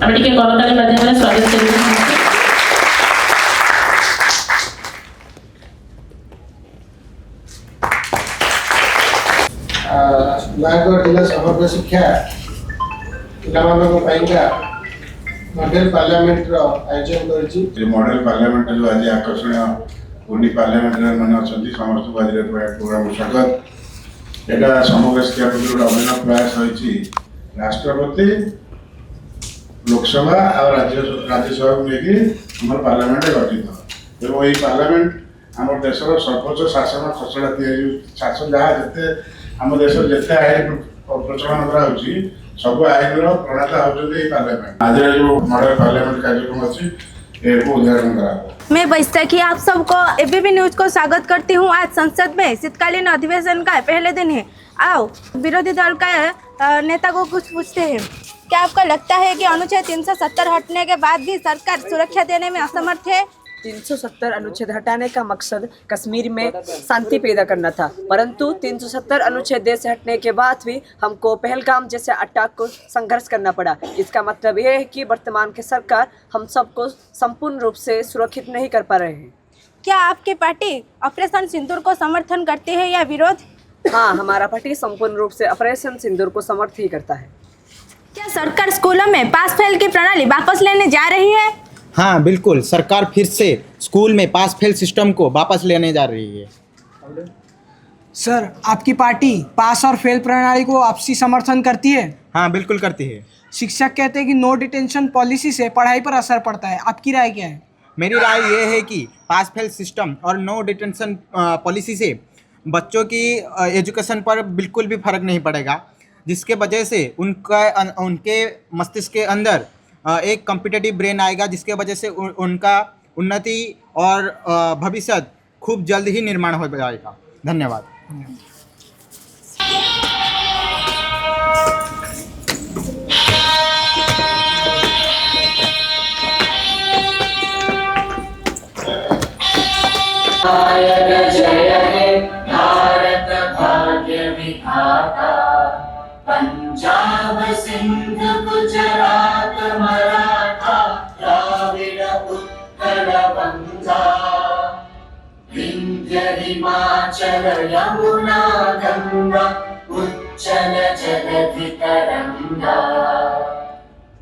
ଆମେ ଟିକେ କରତାଳି ମାଧ୍ୟମରେ ସ୍ୱାଗତ କରିବୁ। नयागढ़ जिला समग्र शिक्षा पिला मॉडल पार्लियामेंट आयोजन कर मॉडल पार्लियामेंट जो आज आकर्षण ओडी पार्लियामेंट मैंने अच्छा समस्त को आज प्रोग्राम स्वागत यहाँ समग्र शिक्षा प्रति गोटे अभिनव प्रयास होती राष्ट्रपति लोकसभा और राज्यसभा को लेकिन आम पार्लियामेंट गठित एवं यही पार्लियामेंट आम देशर सर्वोच्च शासन खसड़ा शासन जहाँ जिते आम देश जिते आईन प्रचलन कराऊँगी सब आईन प्रणेता होती पार्लियामेंट आज जो मॉडल पार्लियामेंट कार्यक्रम अच्छी उद्घाटन करा। मैं बैसाखी आप सबको एबीपी न्यूज को स्वागत करती हूँ। आज संसद में शीतकालीन अधिवेशन का पहले दिन है। आओ विरोधी दल का नेता को कुछ पूछते हैं। क्या आपको लगता है कि अनुच्छेद 370 हटने के बाद भी सरकार सुरक्षा देने में असमर्थ है? 370 अनुच्छेद हटाने का मकसद कश्मीर में शांति पैदा करना था, परंतु 370 अनुच्छेद देश से हटने के बाद भी हमको पहलगाम जैसे अटैक को संघर्ष करना पड़ा। इसका मतलब यह है कि वर्तमान की सरकार हम सबको संपूर्ण रूप से सुरक्षित नहीं कर पा रहे हैं। क्या आपकी पार्टी ऑपरेशन सिंदूर को समर्थन करती है या विरोध? हाँ, हमारा पार्टी संपूर्ण रूप से ऑपरेशन सिंदूर को समर्थन ही करता है। क्या सरकार स्कूलों में पास फेल की प्रणाली वापस लेने जा रही है? हाँ बिल्कुल, सरकार फिर से स्कूल में पास फेल सिस्टम को वापस लेने जा रही है। सर, आपकी पार्टी पास और फेल प्रणाली को आपसी समर्थन करती है? हाँ बिल्कुल करती है। शिक्षक कहते हैं कि नो डिटेंशन पॉलिसी से पढ़ाई पर असर पड़ता है, आपकी राय क्या है? मेरी राय ये है कि पास फेल सिस्टम और नो डिटेंशन पॉलिसी से बच्चों की एजुकेशन पर बिल्कुल भी फर्क नहीं पड़ेगा, जिसके वजह से उनके मस्तिष्क के अंदर एक कॉम्पिटिटिव ब्रेन आएगा, जिसके वजह से उनका उन्नति और भविष्य खूब जल्द ही निर्माण हो जाएगा। धन्यवाद। जय हे भारत भाग्य विधाता, पंजाब सिंध गुजरात मराठा द्राविड़ उत्कल बंगा, विंध्य हिमाचल यमुना गंगा उच्चल जलधि तरंगा,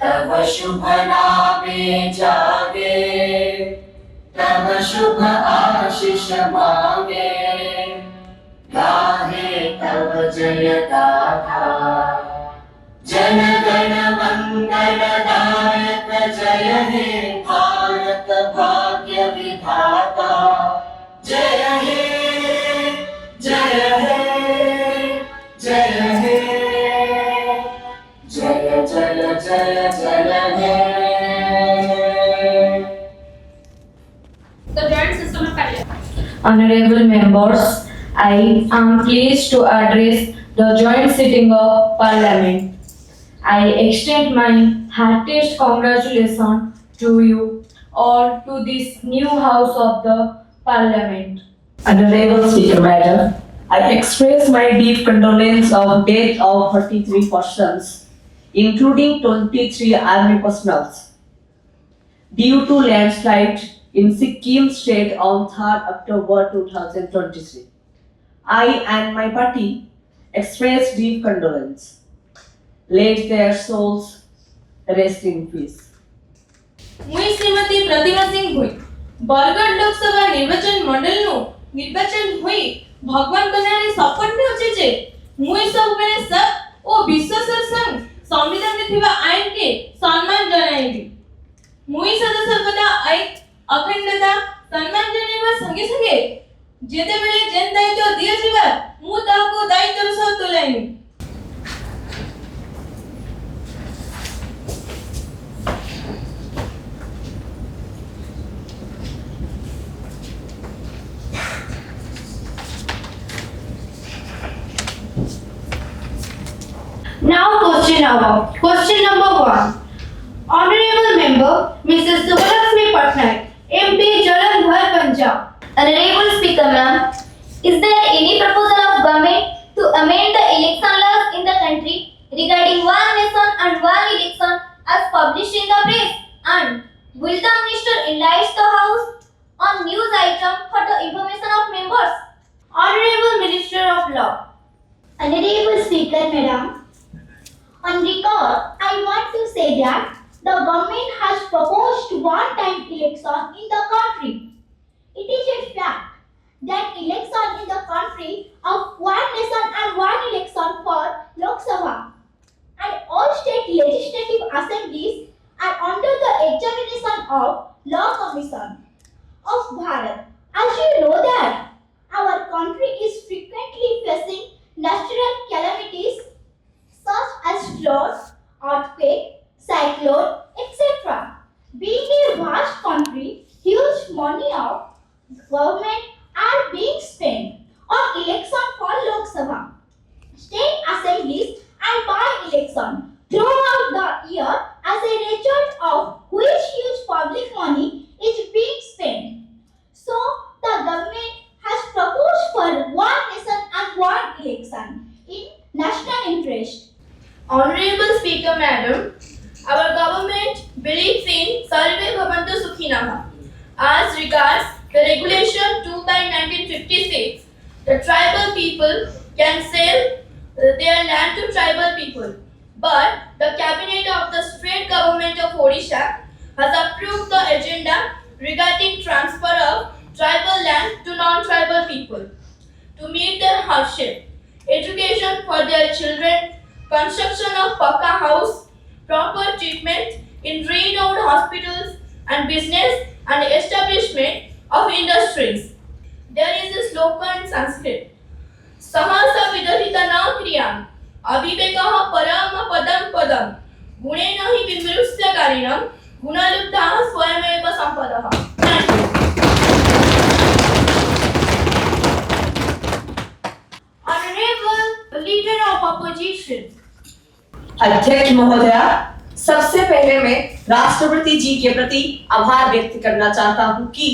तव शुभ नामे जागे, तव शुभ आशीष मांगे, गाहे तव जय गाथा, जन गण मंगल दायक जय हे भारत भाग्य विधाता, जय हे जय हे जय हे जय जय जय जय हे। The joint system of parliament. Honorable members, I am pleased to address the joint sitting of Parliament. I extend my heartiest congratulations to you all to this new house of the Parliament. Honorable Speaker Madam, I express my deep condolence of death of 33 persons, including 23 army personnel, due to landslide in Sikkim state on 3rd October 2023. I and my party express deep condolence. Let their souls rest in peace. मुई श्रीमती प्रतिमा सिंह भुई बरगढ़ लोकसभा निर्वाचन मंडल नु निर्वाचन हुई भगवान कल्याण शपथ ने होचे जे मुई सब बेले सब ओ विश्वासर संग संविधान में थिबा आईन के सम्मान जनाइबी। मुई सदा सर्वदा आईन अखंडता सम्मान जनाइबा संगे संगे जेते बेले जेन दायित्व दिया जिबा मु ताको दायित्व सह तुलाइनी। Now question hour. Question number 1. Honorable member Mrs. Subbalakshmi Patnaik, MP Jalandhar Punjab. Honorable Speaker ma'am, is there any proposal of government to amend the election laws in the country regarding one nation and one election as published in the press? And will the minister enlighten the House on news item for the information of members? Honorable Minister of Law. Honorable Speaker, Madam, on record, I want to say that the government has proposed one-time election in the country. It is a fact that election in the country of one nation and one election for Lok Sabha and all state legislative assemblies are under the examination of Law Commission of Bharat. As you know that our country is frequently facing natural calamities such as flood, earthquake, cyclone, etc. Being a vast country, huge money of government are being spent on election for Lok Sabha, state assemblies and by-election throughout the year as a result of which huge public money is being spent. So, the government has proposed for one nation and one election in national interest. Honorable Speaker, Madam, our government believes in Sarve Bhavantu Sukhinah. As regards the Regulation 2/1956, the tribal people can sell their land to tribal people. But the Cabinet of the State Government of Odisha has approved the agenda regarding transfer of tribal land to non-tribal people to meet their hardship, education for their children, construction of Pakka house, proper treatment in renowned hospitals and business and establishment of industries. There is a slogan in Sanskrit. Sahasa vidahita na kriyam abhivekaha param padam padam gune nahi vimrusya karinam gunalubdha swayameva sampadaha. Thank you. Honorable Leader of Opposition. अध्यक्ष महोदया, सबसे पहले मैं राष्ट्रपति जी के प्रति आभार व्यक्त करना चाहता हूं कि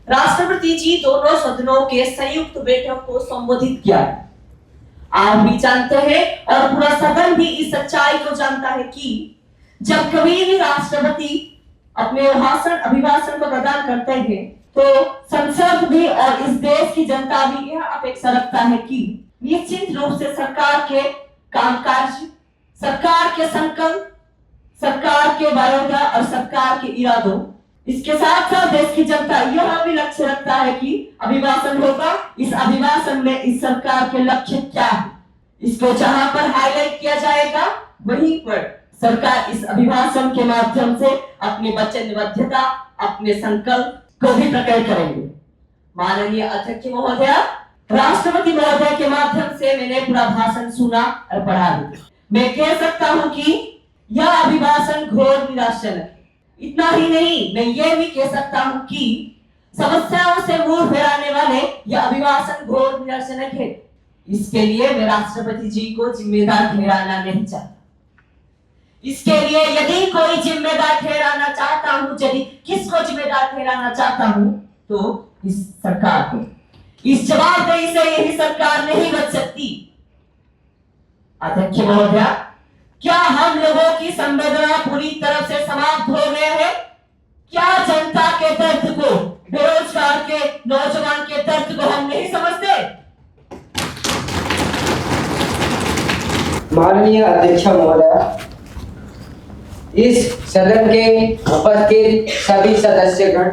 राष्ट्रपति जी दोनों सदनों के संयुक्त बैठक को संबोधित किया। आप भी जानते हैं और पूरा सदन भी इस सच्चाई को जानता है कि जब कभी भी राष्ट्रपति अपने अभिभाषण को प्रदान करते हैं तो संसद भी और इस देश की जनता भी यह अपेक्षा रखता है कि निश्चित रूप से सरकार के कामकाज, सरकार के संकल्प, सरकार के वायदा और सरकार के इरादों, इसके साथ साथ देश की जनता यह भी लक्ष्य रखता है कि अभिभाषण होगा, इस अभिभाषण में इस सरकार के लक्ष्य क्या है, इसको जहां पर हाईलाइट किया जाएगा वहीं पर सरकार इस अभिभाषण के माध्यम से अपनी वचनबद्धता, अपने संकल्प को भी प्रकट करेंगे। माननीय अध्यक्ष महोदया, राष्ट्रपति महोदय के माध्यम से मैंने पूरा भाषण सुना और पढ़ा भी। मैं कह सकता हूं कि यह अभिभाषण घोर निराशाजनक है। इतना ही नहीं, मैं ये भी कह सकता हूं कि समस्याओं से मुंह फेराने वाले यह अभिभाषण घोर निराशाजनक है। इसके लिए मैं राष्ट्रपति जी को जिम्मेदार ठहराना नहीं चाहता। इसके लिए यदि कोई जिम्मेदार ठहराना चाहता हूं, यदि किसको जिम्मेदार ठहराना चाहता हूं तो इस सरकार को। इस जवाबदेही से यही सरकार नहीं बच सकती। अध्यक्ष महोदया, क्या हम लोगों की संवेदना पूरी तरह से समाप्त हो गया है? क्या जनता के दर्द को, बेरोजगार के नौजवान के दर्द को हम नहीं समझते? माननीय अध्यक्ष महोदय, इस सदन के उपस्थित सभी सदस्यगण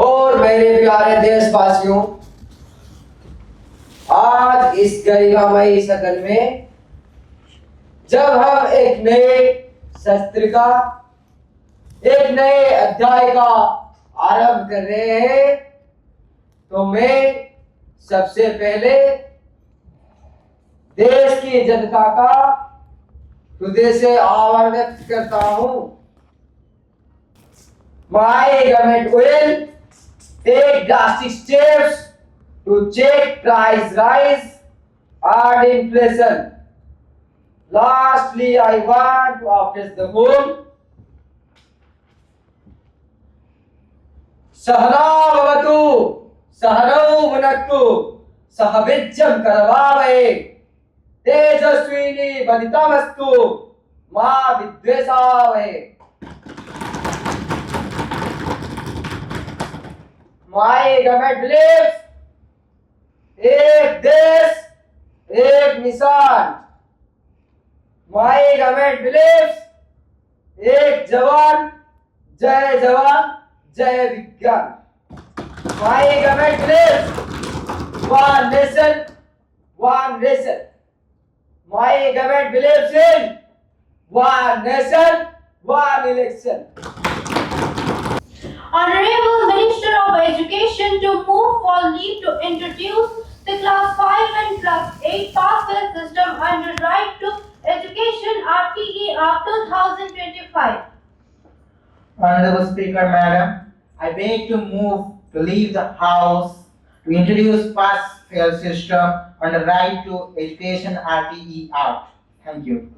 और मेरे प्यारे देशवासियों, आज इस गरिमामयी सदन में जब हम एक नए सत्र का, एक नए अध्याय का आरंभ कर रहे हैं, तो मैं सबसे पहले देश की जनता का हृदय से आभार व्यक्त करता हूं। My government will take drastic steps to check price rise and inflation. Lastly, I want to address the whole. सहना भवतु, सहनौ भुनक्तु, सहविज्यं करवावहै, तेजस्विनी वदितमस्तु, मां विद्वेषावहे। My government believes एक देश एक निशान। My government believes एक जवान जय विज्ञान। My government believes one nation one ration। My government believes in one nation one election। Honorable Minister of Education to move for leave to introduce the class 5 and class 8 pass-fail system under Right to Education RTE of 2025. Honorable Speaker, Madam, I beg to move to leave the House to introduce pass-fail system on the Right to Education RTE Act. Thank you.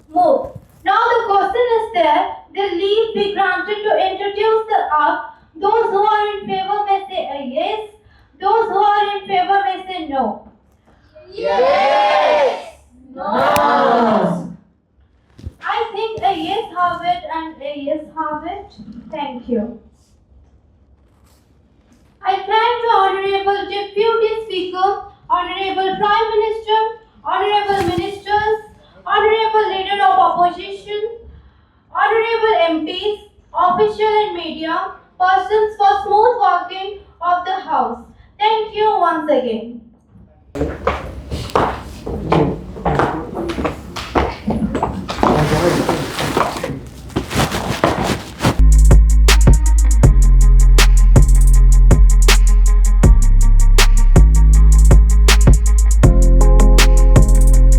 Move. Now the question is there, the leave be granted to introduce the act. Those who are in favor may say a yes. Those who are in favor may say no. Yes। No. I think a yes have it and a yes have it. Thank you. I thank the Honorable Deputy Speaker, Honorable Prime Minister, Honorable Ministers, Honorable Leader of Opposition, Honorable MPs, official and media persons for smooth working of the House. Thank you once again.